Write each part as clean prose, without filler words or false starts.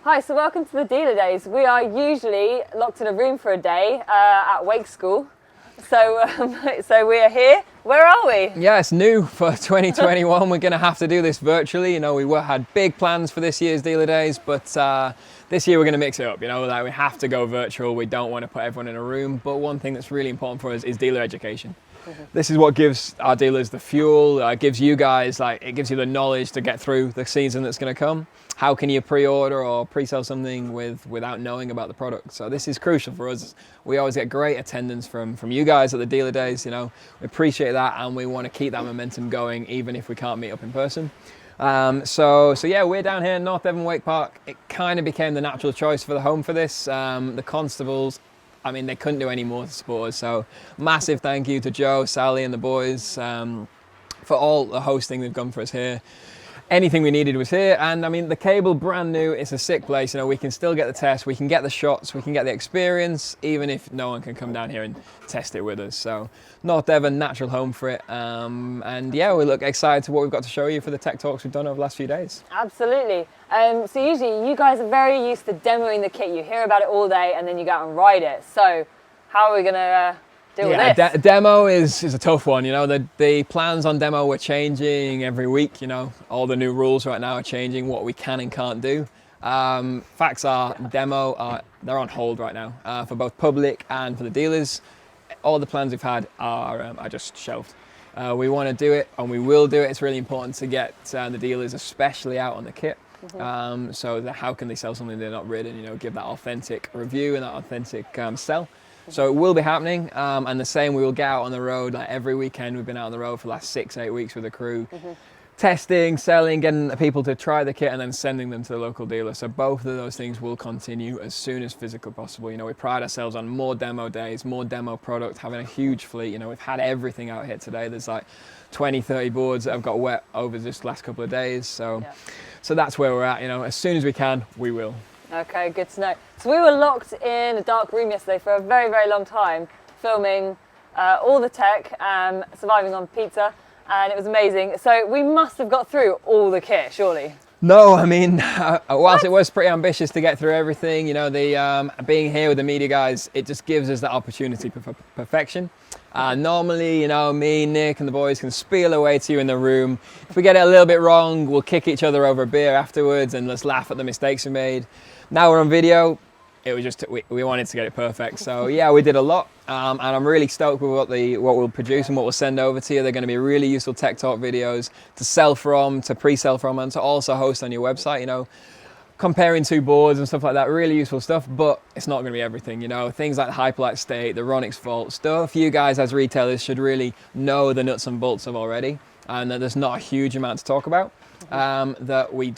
Hi, so welcome to the Dealer Days. We are usually locked in a room for a day at Wake School. So we are here. Where are we? Yeah, it's new for 2021. We're going to have to do this virtually. You know, had big plans for this year's Dealer Days, but this year we're going to mix it up. You know, like we have to go virtual. We don't want to put everyone in a room. But one thing that's really important for us is dealer education. This is what gives our dealers the fuel, gives you guys, it gives you the knowledge to get through the season that's going to come. How can you pre-order or pre-sell something without knowing about the product? So this is crucial for us. We always get great attendance from you guys at the Dealer Days. You know, we appreciate that, and we want to keep that momentum going even if we can't meet up in person. So yeah, we're down here in North Devon Wake Park. It kind of became the natural choice for the home for this. The Constables, I mean, they couldn't do any more to support us. So massive thank you to Joe, Sally and the boys for all the hosting they've done for us here. Anything we needed was here. And I mean, the cable, brand new. It's a sick place. You know, we can still get the test, we can get the shots, we can get the experience, even if no one can come down here and test it with us. So North Devon, natural home for it. And yeah, we look excited to what we've got to show you for the tech talks we've done over the last few days. Absolutely. So usually you guys are very used to demoing the kit. You hear about it all day and then you go out and ride it. So how are we going to deal with this? Demo is a tough one. You know, the plans on demo were changing every week. You know, all the new rules right now are changing what we can and can't do. Facts are, demo, they're on hold right now for both public and for the dealers. All the plans we've had are just shelved. We want to do it, and we will do it. It's really important to get the dealers especially out on the kit. So that how can they sell something they're not ridden, you know, give that authentic review and that authentic sell. So it will be happening, and the same, we will get out on the road like every weekend. We've been out on the road for the last 6-8 weeks with the crew, testing, selling, getting people to try the kit and then sending them to the local dealer. So both of those things will continue as soon as physically possible. You know, we pride ourselves on more demo days, more demo product, having a huge fleet. You know, we've had everything out here today. There's like 20-30 boards that have got wet over this last couple of days. So that's where we're at. You know, as soon as we can, we will. Okay, good to know. So we were locked in a dark room yesterday for a very, very long time, filming all the tech, surviving on pizza, and it was amazing. So we must have got through all the kit, surely. No, I mean, whilst it was pretty ambitious to get through everything, you know, being here with the media guys, it just gives us that opportunity for perfection. Normally, you know, me, Nick and the boys can spiel away to you in the room. If we get it a little bit wrong, we'll kick each other over a beer afterwards and let's laugh at the mistakes we made. Now we're on video. It was just, we wanted to get it perfect. So yeah, we did a lot, and I'm really stoked with what we'll produce and what we'll send over to you. They're going to be really useful tech talk videos to sell from, to pre-sell from, and to also host on your website. You know, comparing two boards and stuff like that, really useful stuff. But it's not going to be everything. You know, things like the Hyperlight State, the Ronix Vault stuff. You guys as retailers should really know the nuts and bolts of already, and that there's not a huge amount to talk about. That we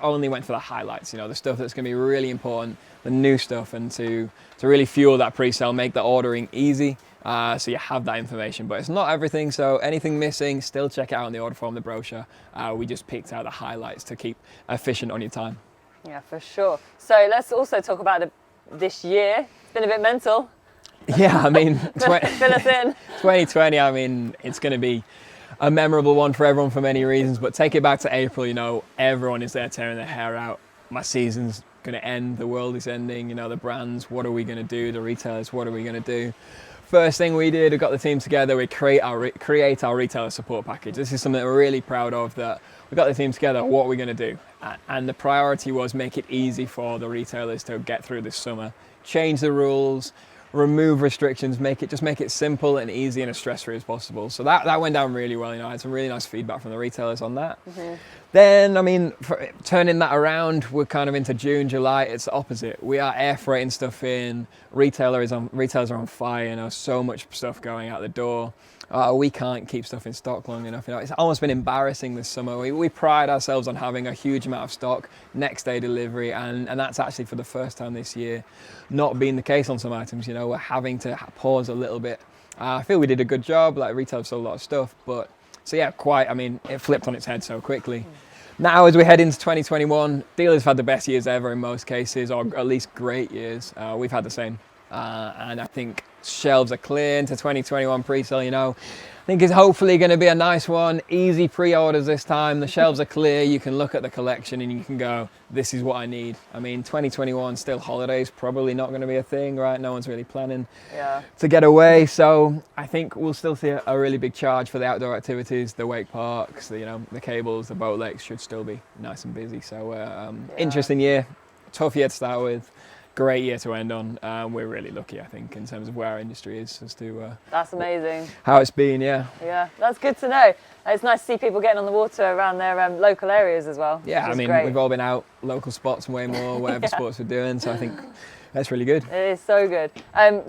only went for the highlights, you know, the stuff that's going to be really important, the new stuff, and to really fuel that pre-sale, make the ordering easy, so you have that information. But it's not everything, so anything missing, still check it out on the order form, the brochure. We just picked out the highlights to keep efficient on your time. Yeah, for sure. So let's also talk about this year. It's been a bit mental. Yeah, I mean, Fill us in. 2020, I mean, it's going to be a memorable one for everyone for many reasons, but take it back to April. You know, everyone is there tearing their hair out. My season's going to end, the world is ending, you know, the brands, what are we going to do? The retailers, what are we going to do? First thing we did, we got the team together, we create our retailer support package. This is something that we're really proud of, that we got the team together, what are we going to do? And the priority was make it easy for the retailers to get through this summer, change the rules, remove restrictions, make it simple and easy and as stress-free as possible. So that went down really well. You know, I had some really nice feedback from the retailers on that. Then, I mean, turning that around, we're kind of into June, July. It's the opposite. We are air freighting stuff in. Retailers are on fire. You know, so much stuff going out the door. We can't keep stuff in stock long enough. You know, it's almost been embarrassing this summer. We pride ourselves on having a huge amount of stock, next day delivery, and that's actually for the first time this year not being the case on some items. You know, we're having to pause a little bit. I feel we did a good job. Like, retail sold a lot of stuff, but so yeah, I mean, it flipped on its head so quickly. Now, as we head into 2021, dealers have had the best years ever in most cases, or at least great years. We've had the same. and I think shelves are clear into 2021 pre-sale. You know, I think it's hopefully going to be a nice one. Easy pre-orders this time. The shelves are clear. You can look at the collection and you can go, this is what I need. I mean, 2021 still holidays, probably not going to be a thing, right? No one's really planning to get away. So I think we'll still see a really big charge for the outdoor activities, the wake parks, the cables, the boat lakes should still be nice and busy. So interesting year, tough year to start with. Great year to end on. We're really lucky, I think, in terms of where our industry is as to that's amazing. How it's been, yeah. Yeah, that's good to know. It's nice to see people getting on the water around their local areas as well. Yeah, I mean, great. We've all been out local spots way more, whatever sports we're doing. So I think that's really good. It is so good.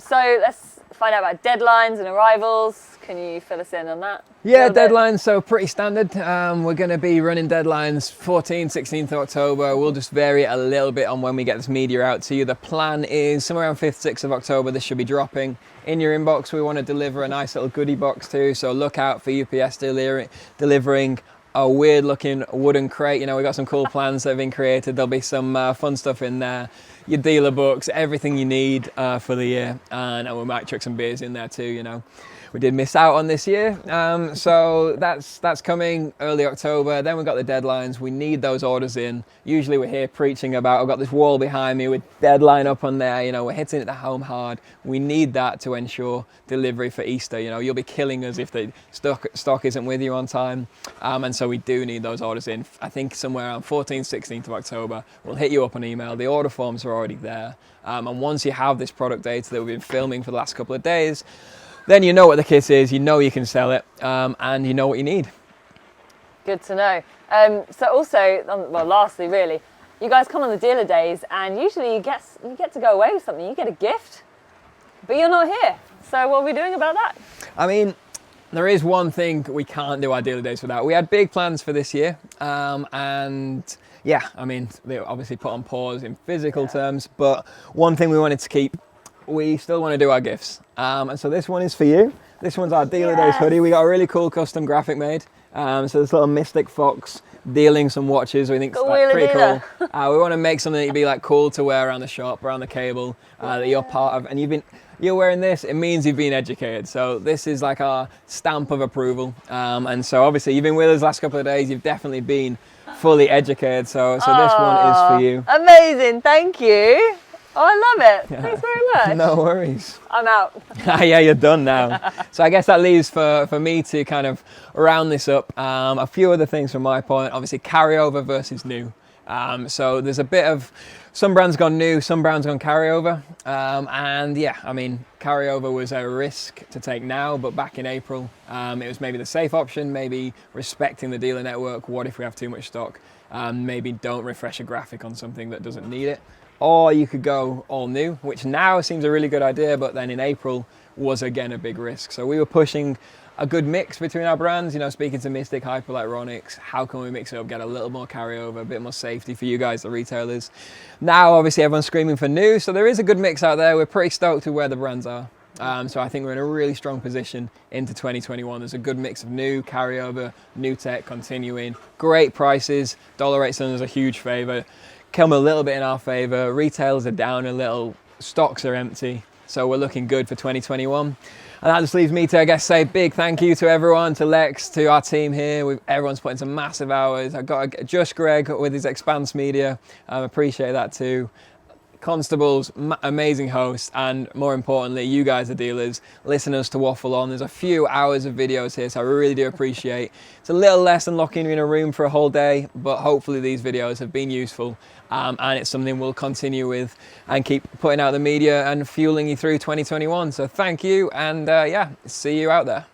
So let's find out about deadlines and arrivals. Can you fill us in on that? Yeah, deadlines, so pretty standard. We're going to be running deadlines 14th, 16th of October. We'll just vary it a little bit on when we get this media out to you. The plan is somewhere around 5th, 6th of October, this should be dropping in your inbox. We want to deliver a nice little goodie box too, so look out for UPS delivering a weird looking wooden crate. You know, we've got some cool plans that have been created. There'll be some fun stuff in there. Your dealer books, everything you need for the year. And we might chuck some beers in there too, you know. We did miss out on this year, so that's coming early October. Then we've got the deadlines. We need those orders in. Usually we're here preaching about, I've got this wall behind me with deadline up on there, you know, we're hitting it the home hard. We need that to ensure delivery for Easter. You know, you'll be killing us if the stock isn't with you on time. And so we do need those orders in. I think somewhere around 14th, 16th of October, we'll hit you up on email. The order forms are already there. And once you have this product data that we've been filming for the last couple of days, then you know what the kit is, you know you can sell it, and you know what you need. Good to know. So also, well, lastly, really, you guys come on the dealer days, and usually you get to go away with something. You get a gift, but you're not here. So what are we doing about that? I mean, there is one thing we can't do our dealer days without. We had big plans for this year, and yeah, I mean, they were obviously put on pause in physical terms, but one thing we wanted to keep, we still want to do our gifts. And so this one is for you. This one's our Dealer Days hoodie. We got a really cool custom graphic made. So this little Mystic Fox dealing some watches. We think it's pretty cool. We want to make something that you'd be like cool to wear around the shop, around the cable, that you're part of. And you're wearing this, it means you've been educated. So this is like our stamp of approval. And so obviously you've been with us the last couple of days. You've definitely been fully educated. So this one is for you. Amazing, thank you. Oh, I love it. Thanks very much. No worries. I'm out. Yeah, you're done now. So I guess that leaves for me to kind of round this up. A few other things from my point. Obviously, carryover versus new. So there's a bit of, some brands gone new, some brands gone carryover. And yeah, I mean, carryover was a risk to take now, but back in April, it was maybe the safe option, maybe respecting the dealer network. What if we have too much stock? Maybe don't refresh a graphic on something that doesn't need it. Or you could go all new, which now seems a really good idea, but then in April was again a big risk. So we were pushing a good mix between our brands, you know, speaking to Mystic, Hyperlightronics, how can we mix it up, get a little more carryover, a bit more safety for you guys, the retailers. Now, obviously, everyone's screaming for new, so there is a good mix out there. We're pretty stoked with where the brands are. So I think we're in a really strong position into 2021. There's a good mix of new, carryover, new tech, continuing, great prices. Dollar rate is a huge favour. Come a little bit in our favour. Retailers are down a little, stocks are empty, so we're looking good for 2021. And that just leaves me to, I guess, say big thank you to everyone, to Lex, to our team here. Everyone's put in some massive hours. I've got Just Greg with his Expanse Media. Appreciate that too. Constables, amazing hosts, and more importantly, you guys, the dealers, listeners to waffle on. There's a few hours of videos here, so I really do appreciate. It's a little less than locking you in a room for a whole day, but hopefully these videos have been useful, and it's something we'll continue with and keep putting out the media and fueling you through 2021. So thank you, and yeah, see you out there.